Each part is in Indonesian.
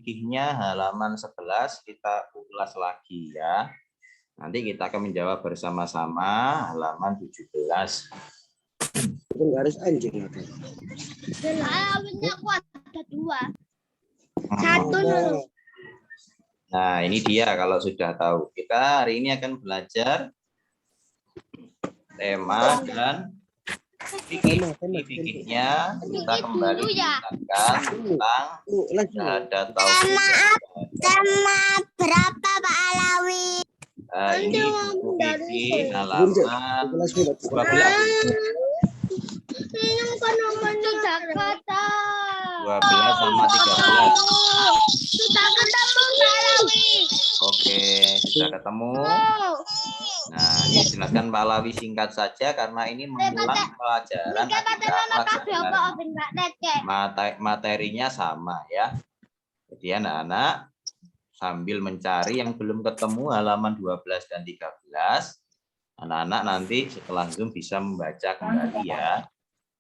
fikihnya halaman 11 kita ulas lagi ya. Nanti kita akan menjawab bersama-sama halaman 17. Garis anjing ada. Alawinya aku ada 2. 1 dulu. Nah, ini dia kalau sudah tahu. Kita hari ini akan belajar tema dan fikihnya. Kita kembali mengingatkan tentang syahadat tauhid. Tema berapa Pak Alawi? Ini buku fikih halaman 12. Ini kan nomornya tidak kata. 12 sama 13. Sudah ketemu Pak Alawi. Oke, sudah ketemu. Nah, ini jelaskan Pak Alawi singkat saja karena ini mengulang pelajaran materinya sama ya. Jadi anak-anak sambil mencari yang belum ketemu halaman 12 dan 13, anak-anak nanti setelah Zoom bisa membaca kembali ya.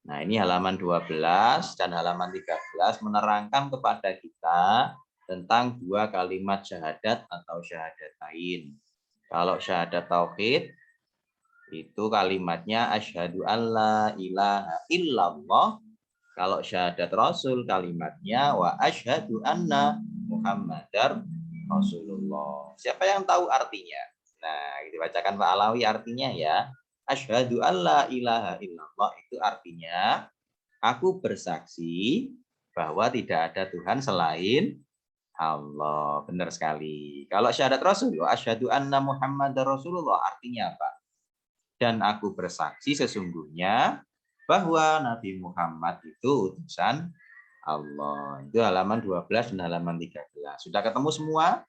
Nah, ini halaman 12 dan halaman 13 menerangkan kepada kita tentang 2 kalimat syahadat atau syahadatain. Kalau syahadat tauhid itu kalimatnya asyhadu alla ilaha illallah. Kalau syahadat rasul kalimatnya wa asyhadu anna muhammadar rasulullah. Siapa yang tahu artinya? Nah, dibacakan Pak Alawi artinya ya. Asyhadu alla ilaha illallah itu artinya aku bersaksi bahwa tidak ada Tuhan selain Allah. Benar sekali. Kalau syahadat Rasul, asyhadu anna Muhammadar Rasulullah artinya apa? Dan aku bersaksi sesungguhnya bahwa Nabi Muhammad itu utusan Allah. Itu halaman 12 dan halaman 13. Sudah ketemu semua?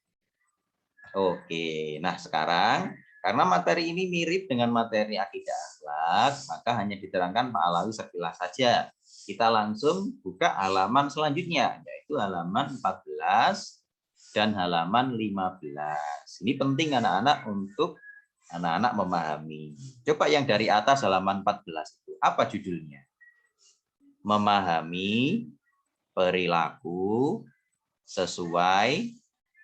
Oke. Nah, sekarang karena materi ini mirip dengan materi akidah akhlak, maka hanya diterangkan Pak Alawi sekilas saja. Kita langsung buka halaman selanjutnya, yaitu halaman 14 dan halaman 15. Ini penting anak-anak untuk anak-anak memahami. Coba yang dari atas halaman 14 itu, apa judulnya? Memahami perilaku sesuai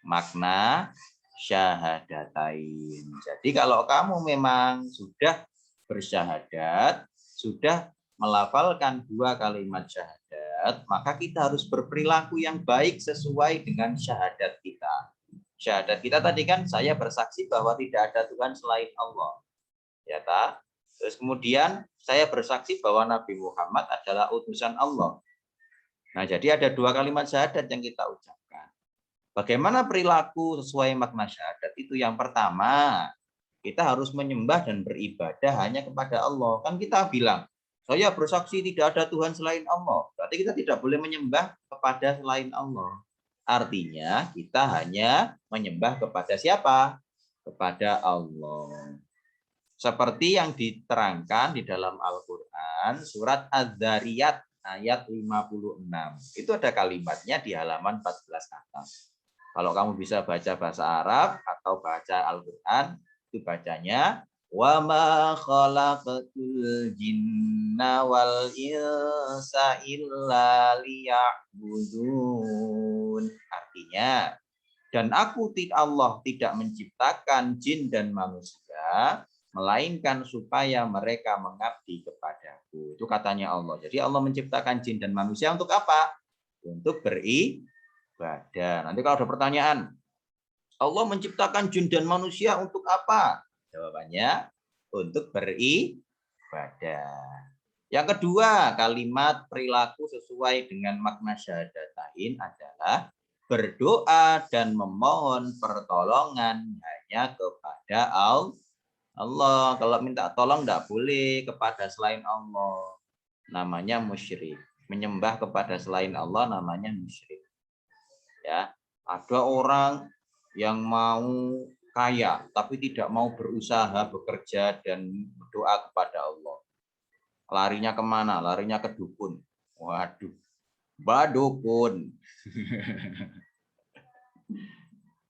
makna syahadatain. Jadi kalau kamu memang sudah bersyahadat, sudah melafalkan 2 kalimat syahadat, maka kita harus berperilaku yang baik sesuai dengan syahadat kita. Syahadat kita tadi kan saya bersaksi bahwa tidak ada Tuhan selain Allah. Ya tak? Terus kemudian saya bersaksi bahwa Nabi Muhammad adalah utusan Allah. Nah, jadi ada 2 kalimat syahadat yang kita ucapkan. Bagaimana perilaku sesuai makna syahadat? Itu yang pertama, kita harus menyembah dan beribadah hanya kepada Allah. Kan kita bilang, saya bersaksi tidak ada Tuhan selain Allah. Berarti kita tidak boleh menyembah kepada selain Allah. Artinya kita hanya menyembah kepada siapa? Kepada Allah. Seperti yang diterangkan di dalam Al-Quran, surat Az-Zariyat ayat 56. Itu ada kalimatnya di halaman 14 atas. Kalau kamu bisa baca bahasa Arab atau baca Al-Quran, itu bacanya wa ma khalaqatul jinna wal insa illa liya'budun. Artinya, dan Allah tidak menciptakan jin dan manusia melainkan supaya mereka mengabdi kepadaku. Itu katanya Allah. Jadi Allah menciptakan jin dan manusia untuk apa? Untuk beribadah. Nanti kalau ada pertanyaan, Allah menciptakan jin dan manusia untuk apa? Jawabannya, untuk beribadah. Yang kedua, kalimat perilaku sesuai dengan makna syahadatain adalah berdoa dan memohon pertolongan hanya kepada Allah. Kalau minta tolong tidak boleh kepada selain Allah. Namanya musyrik. Menyembah kepada selain Allah namanya musyrik. Ya, ada orang yang mau kaya tapi tidak mau berusaha, bekerja dan berdoa kepada Allah. Larinya kemana? Larinya ke dukun. Waduh, Mbak Dukun.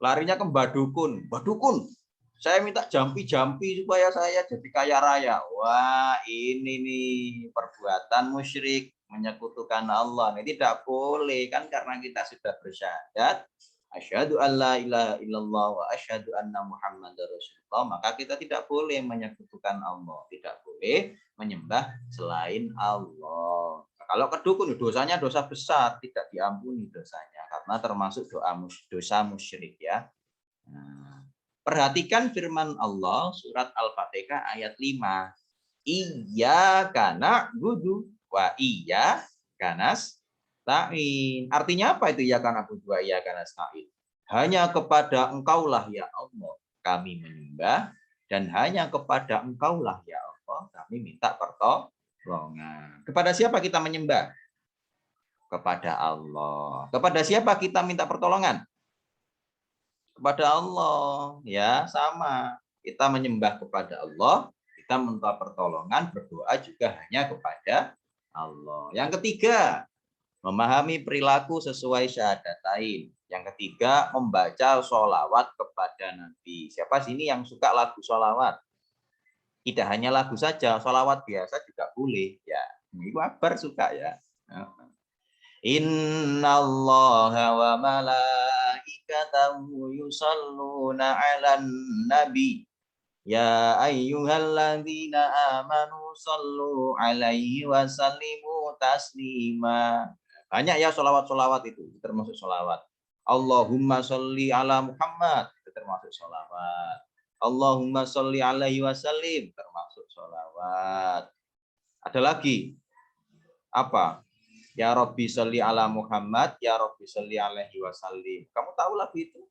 Larinya ke Mbak Dukun. Mbak Dukun, saya minta jampi-jampi supaya saya jadi kaya raya. Wah, ini nih perbuatan musyrik. menyekutukan Allah. Ini tidak boleh kan karena kita sudah bersyahadat asyhadu alla ilaha illallah wa asyhadu anna muhammadar rasulullah, maka kita tidak boleh menyekutukan Allah, tidak boleh menyembah selain Allah. Kalau ke dukun dosanya dosa besar, tidak diampuni dosanya karena termasuk dosa musyrik ya. Nah, perhatikan firman Allah surat Al-Fatihah ayat 5. Iyyaka na'budu wa iyyaka nasta'in. Artinya apa itu iyyaka na'budu wa iyyaka nasta'in? Hanya kepada Engkaulah ya Allah kami menyembah, dan hanya kepada Engkaulah ya Allah kami minta pertolongan. Kepada siapa kita menyembah? Kepada Allah. Kepada siapa kita minta pertolongan? Kepada Allah. Ya, sama. Kita menyembah kepada Allah, kita minta pertolongan, berdoa juga hanya kepada Allah. Yang ketiga, memahami perilaku sesuai syahadatain. Yang ketiga, membaca sholawat kepada Nabi. Siapa sini yang suka lagu sholawat? Tidak hanya lagu saja, sholawat biasa juga boleh. Ya, ini kabar suka ya. Innallaha wa malaikatahu yusalluna 'alan nabi. Ya ayyuhalladzina amanu sallu 'alaihi wa sallimu taslima. Banyak ya sholawat-sholawat itu termasuk sholawat. Allahumma sholli ala Muhammad itu termasuk sholawat. Allahumma sholli alaihi wa sallim termasuk sholawat. Ada lagi apa? Ya Rabbi sholli ala Muhammad, ya Rabbi sholli alaihi wa sallim. Kamu tahu lagu itu?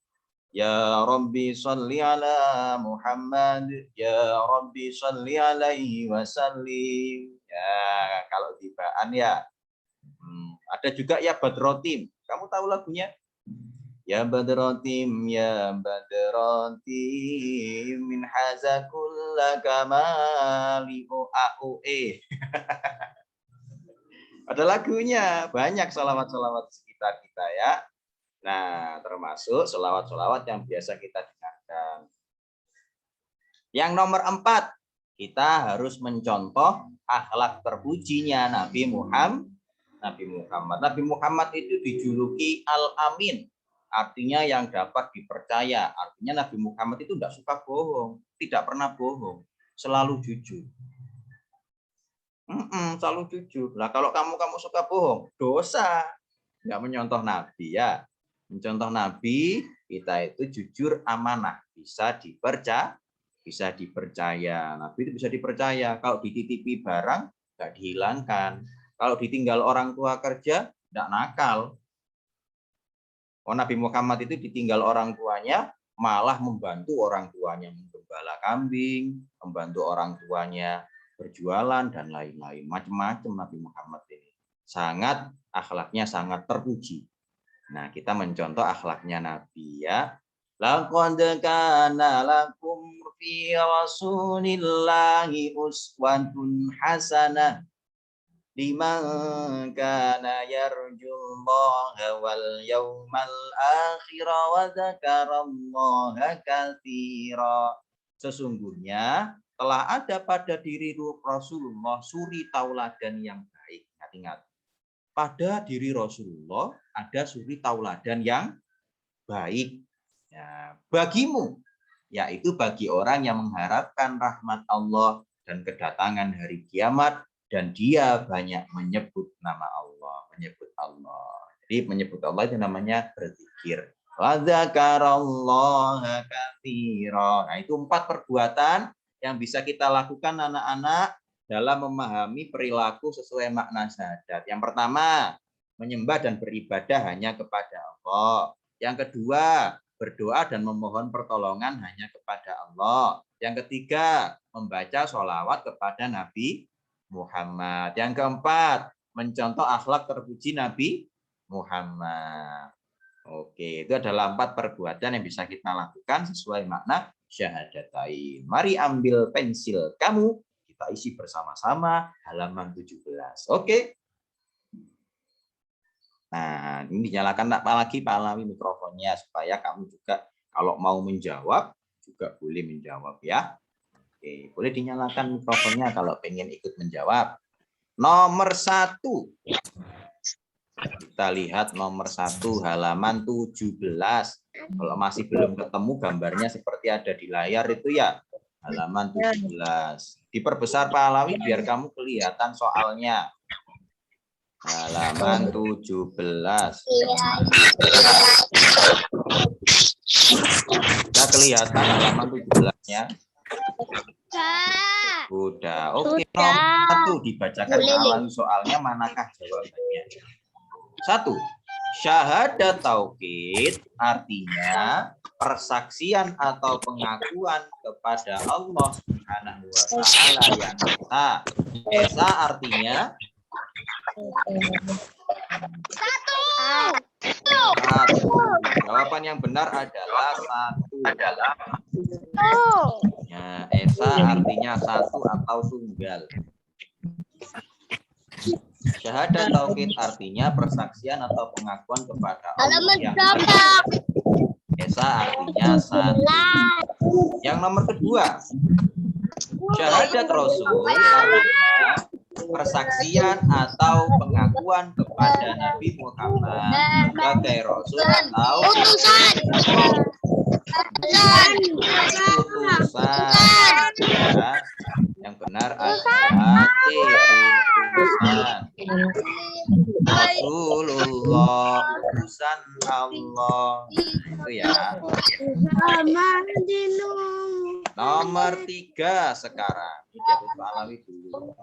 Ya Rabbi sholli ala Muhammad, ya Rabbi sholli alaihi wa sallim. Ya, kalau tibaan ya. Ada juga ya Badrotim. Kamu tahu lagunya? Ya Badrotim, ya Badrotim, min hazakulla kamali oaoe. Ada lagunya, banyak sholawat-sholawat sekitar kita ya. Nah, termasuk sholawat-sholawat yang biasa kita dengarkan. Yang nomor 4, kita harus mencontoh akhlak terpujinya Nabi Muhammad. Nabi Muhammad itu dijuluki Al-Amin, artinya yang dapat dipercaya. Artinya Nabi Muhammad itu tidak suka bohong, tidak pernah bohong, selalu jujur. Selalu jujur. Nah, kalau kamu suka bohong, dosa. Nggak mencontoh Nabi ya. Mencontoh Nabi, kita itu jujur, amanah, bisa dipercaya. Nabi itu bisa dipercaya. Kalau dititipi barang, nggak dihilangkan. Kalau ditinggal orang tua kerja, nggak nakal. Oh, Nabi Muhammad itu ditinggal orang tuanya, malah membantu orang tuanya menggembala kambing, membantu orang tuanya berjualan, dan lain-lain. Macam-macam Nabi Muhammad ini. Akhlaknya sangat terpuji. Nah, kita mencontoh akhlaknya Nabi ya. Laqad kana lakum fi Rasulillahi uswatun hasanah liman kana yarjullaha wal yawmal akhir wa dzakarallaha katsira. Sesungguhnya telah ada pada diri Rasulullah suri tauladan yang baik. Ingat, pada diri Rasulullah ada suri tauladan yang baik ya, bagimu, yaitu bagi orang yang mengharapkan rahmat Allah dan kedatangan hari kiamat, dan dia banyak menyebut nama Allah, menyebut Allah. Jadi menyebut Allah itu namanya berzikir. Wa dzakarallaha katsira. Nah, itu 4 perbuatan yang bisa kita lakukan anak-anak dalam memahami perilaku sesuai makna syahadat. Yang pertama, menyembah dan beribadah hanya kepada Allah. Yang kedua, berdoa dan memohon pertolongan hanya kepada Allah. Yang ketiga, membaca sholawat kepada Nabi Muhammad. Yang keempat, mencontoh akhlak terpuji Nabi Muhammad. Oke, itu adalah 4 perbuatan yang bisa kita lakukan sesuai makna syahadatain. Mari ambil pensil kamu, kita isi bersama-sama halaman 17. Oke. Nah, ini dinyalakan lagi Pak Alawi mikrofonnya supaya kamu juga kalau mau menjawab juga boleh menjawab ya. Oke, boleh dinyalakan mikrofonnya kalau pengen ikut menjawab. Nomor 1. Kita lihat nomor 1 halaman 17. Kalau masih belum ketemu gambarnya seperti ada di layar itu ya halaman 17. Diperbesar Pak Alawi biar kamu kelihatan soalnya. Halaman 17. Sudah kelihatan halaman 17-nya? Udah. Oke, nomor 1 dibacakan Pak Alawi soalnya, manakah jawabannya? 1. Syahadat tauhid artinya persaksian atau pengakuan kepada Allah Subhanahu wa taala yang esa. Esa artinya 1. Jawaban yang benar adalah 1. Ya, esa artinya 1 atau tunggal. Syahadat tauhid artinya persaksian atau pengakuan kepada Allah yang esa. Esa artinya 1. Yang nomor kedua, syahadat Rasul artinya persaksian atau pengakuan kepada Nabi Muhammad sebagai Rasul atau utusan. Ya, yang benar adalah utusan. Rasulullah, utusan Allah. Itu ya. Nomor 3 sekarang. Jadi Pak Alawi dulu.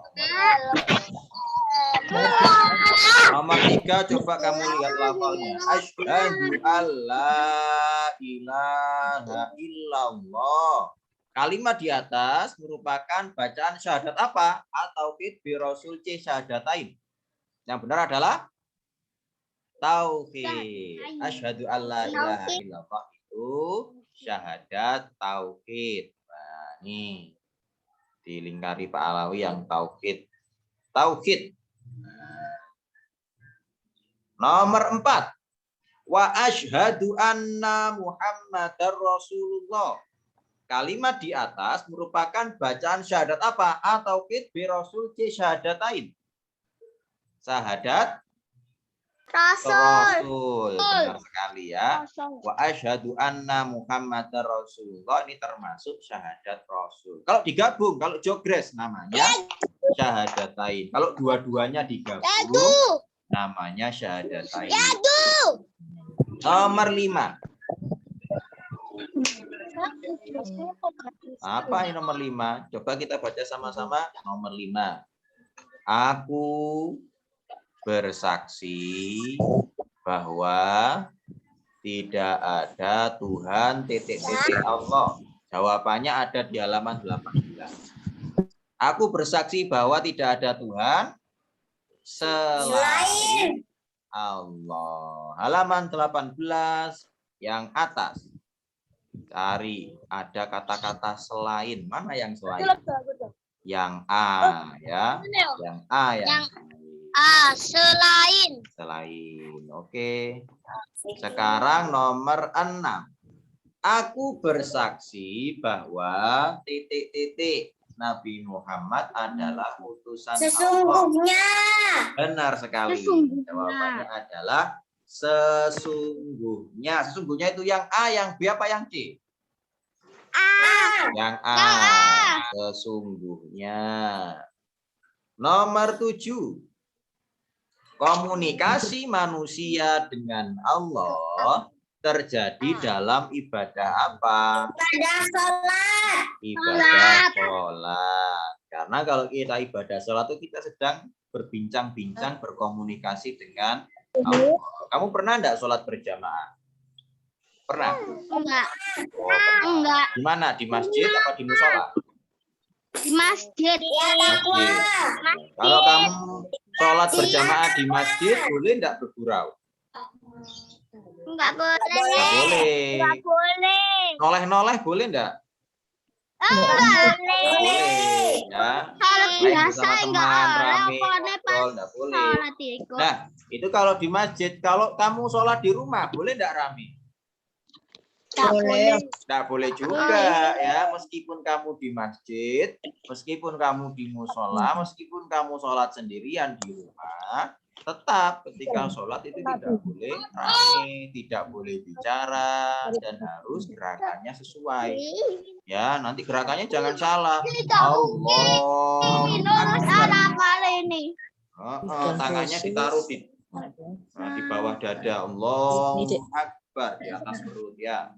Nomor 3 coba kamu lihat lafalnya. Asyhadu alla ilaha illallah. Kalimat di atas merupakan bacaan syahadat apa? At-tauhid bi rasul c syahadatain. Yang benar adalah tauhid. Asyhadu alla ilaha illallah itu syahadat tauhid. Nah, nih dilingkari Pak Alawi yang tauhid. Tauhid. Nomor 4. Wa asyhadu anna Muhammadar Rasulullah. Kalimat di atas merupakan bacaan syahadat apa? At-tauhid bi rasul c syahadatain. Syahadat Rasul. Benar sekali ya. Wa asyhadu anna Muhammadar Rasulullah, ini termasuk syahadat Rasul. Kalau digabung, kalau jogres namanya syahadatain. Kalau dua-duanya digabung namanya syahadatain. Nomor 5. Apa ini nomor 5? Coba kita baca sama-sama. Nomor 5. Aku bersaksi bahwa tidak ada Tuhan Allah. Jawabannya ada di halaman 18. Aku bersaksi bahwa tidak ada Tuhan selain Allah. Halaman 18 yang atas. Cari, ada kata-kata selain. Mana yang selain? Yang A ya. Yang A yang selain. Selain. Oke. Sekarang nomor 6. Aku bersaksi bahwa titik-titik Nabi Muhammad adalah utusan Sesungguhnya. Allah. Benar sekali. Jawabannya adalah sesungguhnya. Sesungguhnya itu yang A, yang B apa yang C? Yang A. Sesungguhnya. Nomor 7. Komunikasi manusia dengan Allah terjadi dalam ibadah apa? Ibadah sholat. Ibadah sholat. Karena kalau kita ibadah sholat itu kita sedang berbincang-bincang, berkomunikasi dengan Allah. Kamu pernah enggak sholat berjamaah? Pernah? Enggak. Oh, pernah. Di mana? Di masjid apa di musola? Di masjid. Masjid. Kalau kamu sholat berjamaah di masjid, boleh enggak bergurau? Enggak boleh. Enggak boleh. Enggak boleh. Noleh-noleh boleh enggak? Boleh. Ya. Kalau Main biasa bersama enggak teman, rame, boleh pas ngobrol, enggak boleh. sholat ikut. Nah, itu kalau di masjid. Kalau kamu sholat di rumah, boleh enggak rame? Tidak boleh juga ya, meskipun kamu di masjid, meskipun kamu di musola, meskipun kamu sholat sendirian di rumah, tetap ketika sholat itu tidak boleh rame, tidak boleh bicara, dan harus gerakannya sesuai. Ya, nanti gerakannya jangan salah. Allah Akbar. Tangannya ditaruh di bawah dada. Allah Akbar, di atas perut ya.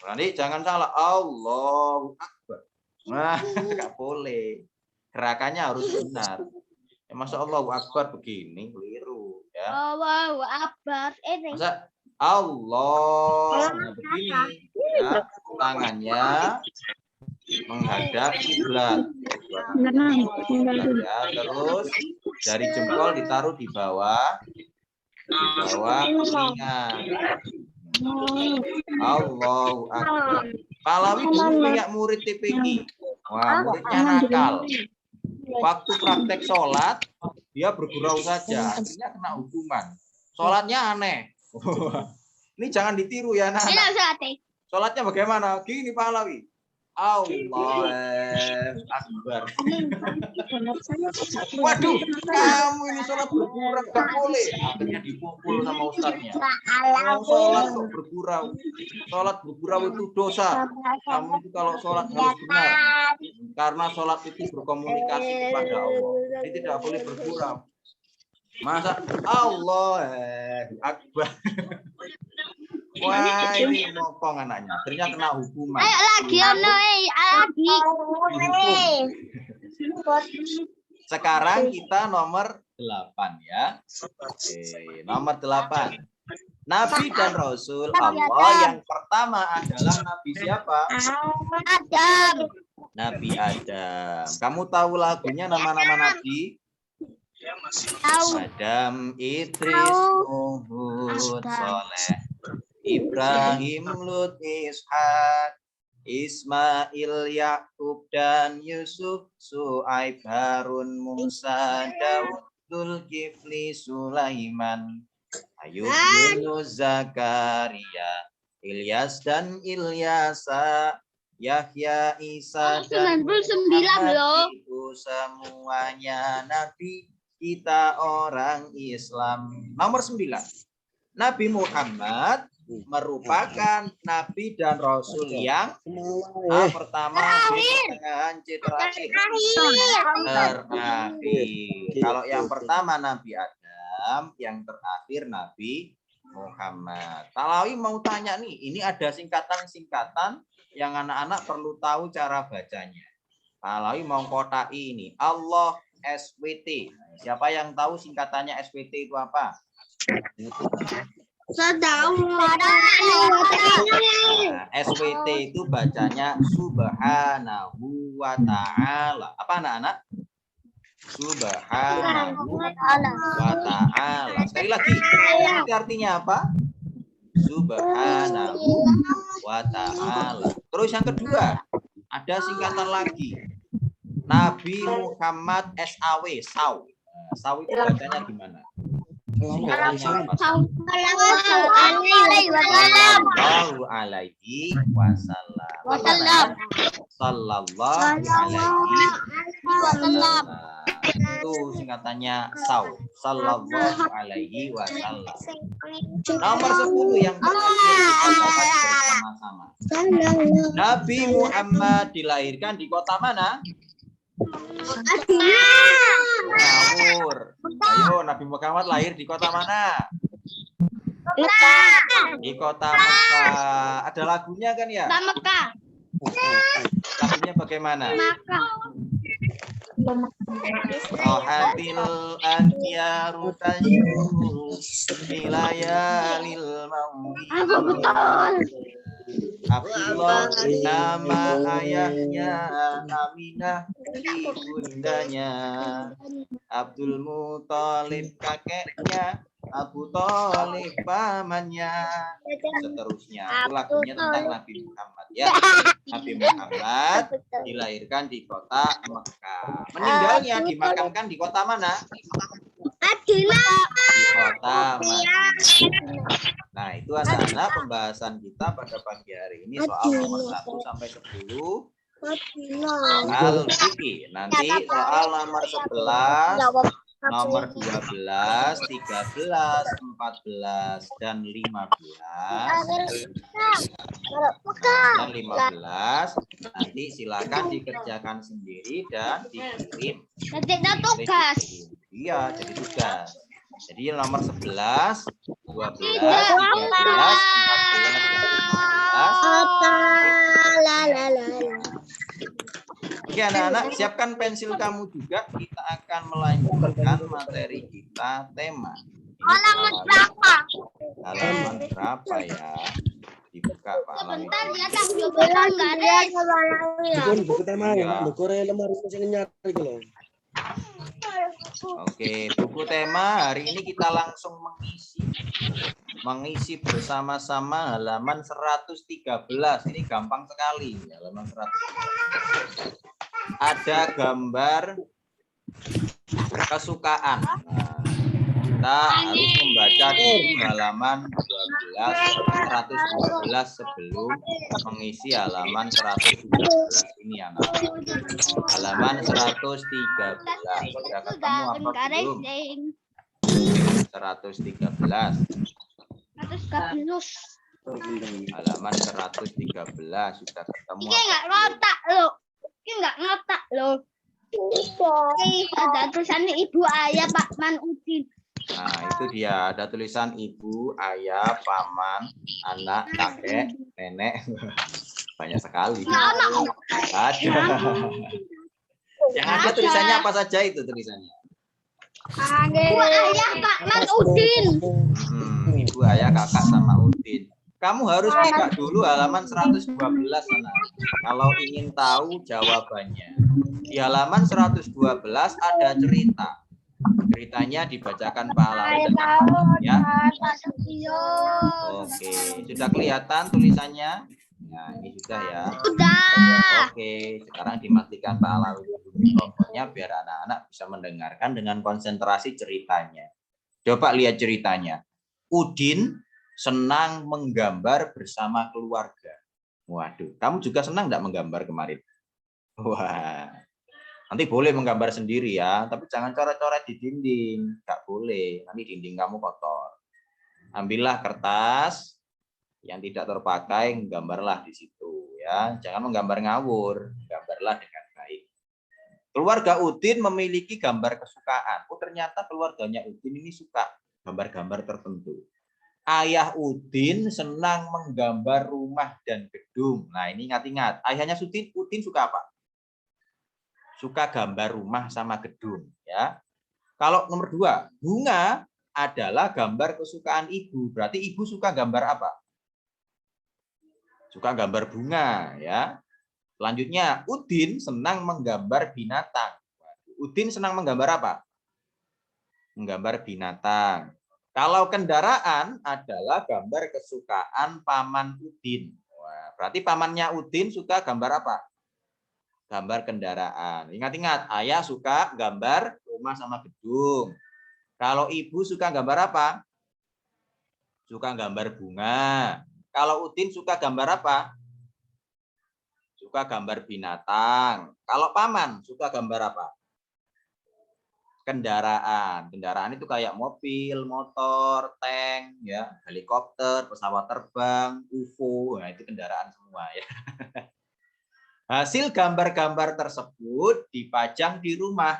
Nanti jangan salah. Allahu Akbar. Nah, nggak boleh. Gerakannya harus benar. Ya, masa Allahu Akbar begini keliru ya. Allahu Akbar. Masa Allah begini ya, tangannya menghadap kiblat. Ya, terus jari jempol ditaruh di bawah telinga. Allahu Akbar. Pahlawi dulu punya murid TPQ. Wah, muridnya nakal. Waktu praktek sholat, dia bergurau saja. Akhirnya kena hukuman. Sholatnya aneh. Ini jangan ditiru ya anak-anak. Sholatnya bagaimana? Gini Pahlawi. Allah Akbar. Waduh, kamu ini sholat bergurau gak boleh. Akhirnya dipukul sama ustadznya. Sholat kok bergurau. Sholat bergurau itu dosa. Kamu itu kalau sholat harus benar. Karena sholat itu berkomunikasi kepada Allah. Ini tidak boleh bergurau. Masa Allah Akbar. Wah, ini mokong anaknya. Ternyata kena hukuman. Ayo lagi lagi. Sekarang kita nomor 8 ya. Oke, nomor 8. Nabi dan Rasul Allah yang pertama adalah Nabi siapa? Adam. Nabi Adam. Kamu tahu lagunya nama-nama Nabi? Adam, Idris, Nuh, Soleh, Ibrahim, Lut, Ishak, Ismail, Yakub, dan Yusuf, Su'aib, Harun, Musa, Daud, Zulkifli, Sulaiman, Ayub, Yunus, Zakaria, Ilyas dan Ilyasa, Yahya, Isa, dan 99 loh. itu semuanya Nabi kita orang Islam. Nomor 9. Nabi Muhammad merupakan Nabi dan Rasul yang pertama dengan terakhir. Kalau yang pertama Nabi Adam, yang terakhir Nabi Muhammad. Talawi mau tanya nih, ini ada singkatan-singkatan yang anak-anak perlu tahu cara bacanya. Talawi mau kotai ini. Allah SWT. Siapa yang tahu singkatannya SWT itu apa? SWT itu bacanya Subhanahu wa ta'ala. Apa anak-anak? Subhanahu wa ta'ala. Sekali lagi. Itu artinya apa? Subhanahu wa ta'ala. Terus yang kedua, ada singkatan lagi. Nabi Muhammad SAW. SAW itu bacanya gimana? Sallallahu alaihi wasallam. Sallallahu alaihi wasallam. Itu singkatannya SAW. Sallallahu alaihi wasallam. Nomor 10 yang terakhir kita baca bersama-sama. Nabi Muhammad dilahirkan di kota mana? Ngawur. Ayo, Nabi Muhammad lahir di kota mana? Di kota Mekah. Ada lagunya kan ya? Mekah. Lagunya bagaimana? Rohatil ankiyaru tayyuru bilayalil mawdi. Abdullah nama ayahnya, Aminah ibundanya, Abdul Muthalib kakeknya, Abu Thalib pamannya, seterusnya. Itu lagunya tentang Nabi Muhammad ya. Nabi Muhammad dilahirkan di kota Mekah. Meninggalnya dimakamkan di kota mana? Di kota Madinah. Nah, itu anak-anak pembahasan kita pada pagi hari ini soal nomor 1 sampai 10 soal fikih. Nanti soal nomor 11, nomor 12, 13, 14, dan 15 nanti silakan dikerjakan sendiri dan dikirim. Nanti ada tugas. Iya, jadi tugas. Jadi nomor 11, 12, 13, 14, 15. Oke anak-anak, siapkan pensil kamu juga. Kita akan melanjutkan materi kita tema. Halaman berapa? Halaman berapa ya? Dibuka Pak Alam Sebentar itu. ya, tak belum garis. Bukan buku tema Iya. ya, buku lemari mesin nyari gitu loh. Oke, buku tema hari ini kita langsung mengisi bersama-sama halaman 113. Ini gampang sekali, halaman 113. Ada gambar kesukaan. Nah, kita harus membaca di halaman 112 sebelum mengisi halaman 113 ini anak. Halaman 113 sudah ketemu apa belum? 113. Halaman 113 sudah ketemu. Ini nggak ngotak loh. Ini nggak ngotak loh. Ada tulisan ibu ayah Pak Man Udin. Nah, itu dia. Ada tulisan ibu, ayah, paman, anak, kakek, nenek. Banyak sekali. Ada. Yang ada tulisannya apa saja itu tulisannya? Ibu ayah Pak Man Udin. Ibu, ayah, kakak, sama Udin. Kamu harus buka dulu halaman 112 anak. Kalau ingin tahu jawabannya. Di halaman 112 ada cerita. Ceritanya dibacakan Pak Alawi ya. Oke, sudah kelihatan tulisannya? Nah, ini sudah ya. Sudah. Oke, sekarang dimatikan Pak Alawi mikrofonnya biar anak-anak bisa mendengarkan dengan konsentrasi ceritanya. Coba lihat ceritanya. Udin senang menggambar bersama keluarga. Waduh, kamu juga senang enggak menggambar kemarin? Wah. Nanti boleh menggambar sendiri ya, tapi jangan coret-coret di dinding. Nggak boleh, nanti dinding kamu kotor. Ambillah kertas yang tidak terpakai, gambarlah di situ ya. Jangan menggambar ngawur, gambarlah dengan baik. Keluarga Udin memiliki gambar kesukaan. Oh, ternyata keluarganya Udin ini suka gambar-gambar tertentu. Ayah Udin senang menggambar rumah dan gedung. Nah, ini ingat-ingat. Ayahnya Udin suka apa? Suka gambar rumah sama gedung ya. Kalau nomor 2, bunga adalah gambar kesukaan ibu. Berarti ibu suka gambar apa? Suka gambar bunga ya. Selanjutnya, Udin senang menggambar binatang. Udin senang menggambar apa? Menggambar binatang. Kalau kendaraan adalah gambar kesukaan paman Udin. Wah, berarti pamannya Udin suka gambar apa? Gambar kendaraan. Ingat-ingat, ayah suka gambar rumah sama gedung. Kalau ibu suka gambar apa? Suka gambar bunga. Kalau Udin suka gambar apa? Suka gambar binatang. Kalau paman suka gambar apa? Kendaraan. Kendaraan itu kayak mobil, motor, tank, ya, helikopter, pesawat terbang, UFO. Nah, itu kendaraan semua ya. Hasil gambar-gambar tersebut dipajang di rumah,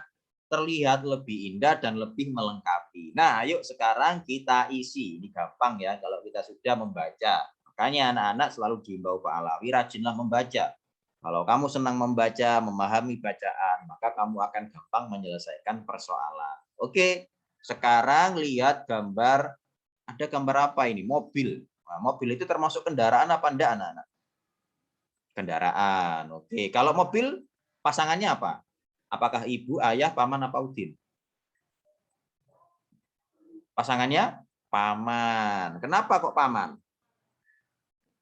terlihat lebih indah dan lebih melengkapi. Nah, ayo sekarang kita isi. Ini gampang ya kalau kita sudah membaca. Makanya anak-anak selalu diimbau Pak Alawi, rajinlah membaca. Kalau kamu senang membaca, memahami bacaan, maka kamu akan gampang menyelesaikan persoalan. Oke, sekarang lihat gambar. Ada gambar apa ini? Mobil. Nah, mobil itu termasuk kendaraan apa enggak anak-anak? Kendaraan. Oke, kalau mobil pasangannya apa? Apakah ibu, ayah, paman, apa Udin? Pasangannya paman. Kenapa kok paman?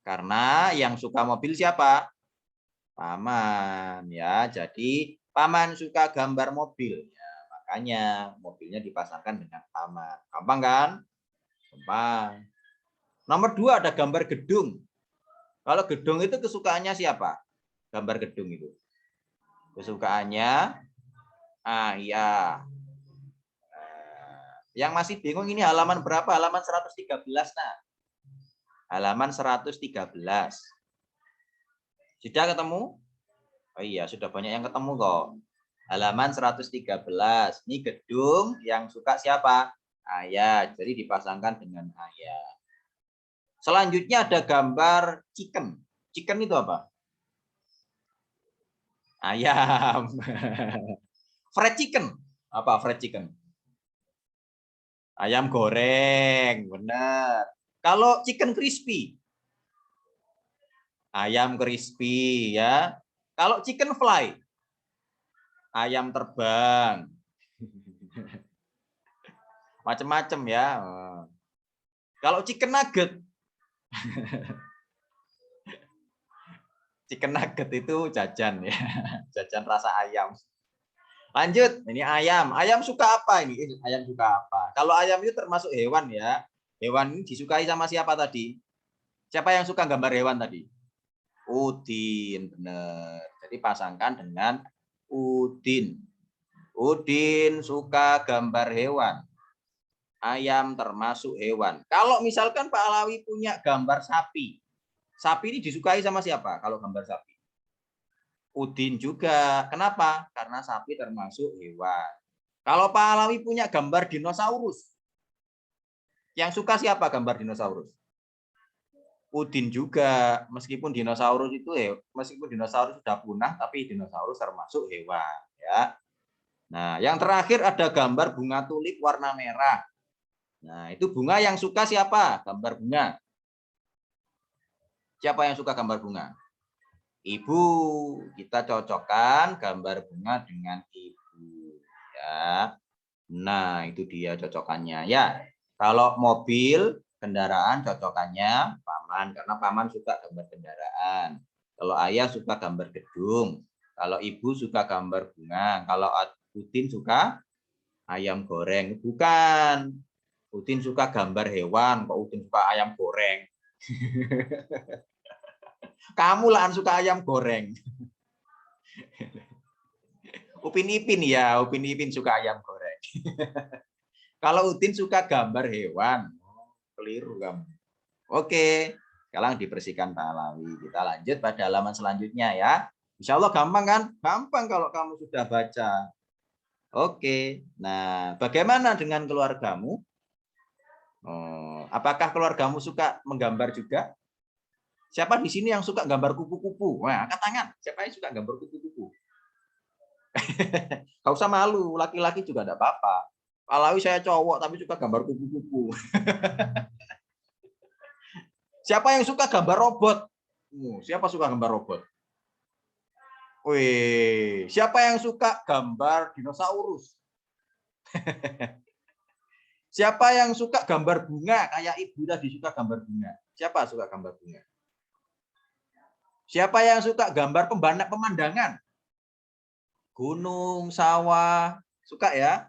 Karena yang suka mobil siapa? Paman ya. Jadi paman suka gambar mobil. Ya, makanya mobilnya dipasangkan dengan paman. Gampang kan? Gampang. Nomor 2 ada gambar gedung. Kalau gedung itu kesukaannya siapa? Gambar gedung itu. Kesukaannya Ayah. Yang masih bingung ini halaman berapa? Halaman 113. Nah. Halaman 113. Sudah ketemu? Oh iya, sudah banyak yang ketemu kok. Halaman 113. Ini gedung yang suka siapa? Ayah. Jadi dipasangkan dengan ayah. Selanjutnya ada gambar chicken. Chicken itu apa? Ayam. Fried chicken. Apa fried chicken? Ayam goreng. Benar. Kalau chicken crispy. Ayam crispy ya. Kalau chicken fly, ayam terbang. Macam-macam ya. Kalau chicken nugget, chicken nugget itu jajan ya. Jajan rasa ayam. Lanjut, ini ayam. Ayam suka apa ini? Ayam suka apa? Kalau ayam itu termasuk hewan ya. Hewan ini disukai sama siapa tadi? Siapa yang suka gambar hewan tadi? Udin, benar. Jadi pasangkan dengan Udin. Udin suka gambar hewan. Ayam termasuk hewan. Kalau misalkan Pak Alawi punya gambar sapi. Sapi ini disukai sama siapa kalau gambar sapi? Udin juga. Kenapa? Karena sapi termasuk hewan. Kalau Pak Alawi punya gambar dinosaurus. Yang suka siapa gambar dinosaurus? Udin juga, meskipun dinosaurus itu meskipun dinosaurus sudah punah, tapi dinosaurus termasuk hewan ya. Nah, yang terakhir ada gambar bunga tulip warna merah. Nah, itu bunga yang suka siapa? Gambar bunga. Siapa yang suka gambar bunga? Ibu. Kita cocokkan gambar bunga dengan ibu ya. Nah, itu dia cocokannya ya. Kalau mobil kendaraan cocokannya paman, karena paman suka gambar kendaraan. Kalau ayah suka gambar gedung. Kalau ibu suka gambar bunga. Kalau Udin suka ayam goreng. Bukan. Udin suka gambar hewan. Kok Udin suka ayam goreng? Kamu lah suka ayam goreng. Upin Ipin ya. Upin Ipin suka ayam goreng. Kalau Udin suka gambar hewan. Keliru kamu. Oke, sekarang dibersihkan Pak Alawi. Kita lanjut pada halaman selanjutnya ya. Insya Allah gampang kan? Gampang kalau kamu sudah baca. Oke, nah bagaimana dengan keluargamu? Apakah keluargamu suka menggambar juga? Siapa di sini yang suka gambar kupu-kupu? Wah, angkat tangan. Siapa yang suka gambar kupu-kupu? Gak usah malu, laki-laki juga tidak apa-apa. Pak Alawi saya cowok tapi suka gambar kupu-kupu. Siapa yang suka gambar robot? Siapa suka gambar robot? Wih, siapa yang suka gambar dinosaurus? Siapa yang suka gambar bunga? Kayak ibu tadi suka gambar bunga. Siapa suka gambar bunga? Siapa yang suka gambar pemandangan? Gunung, sawah, suka ya?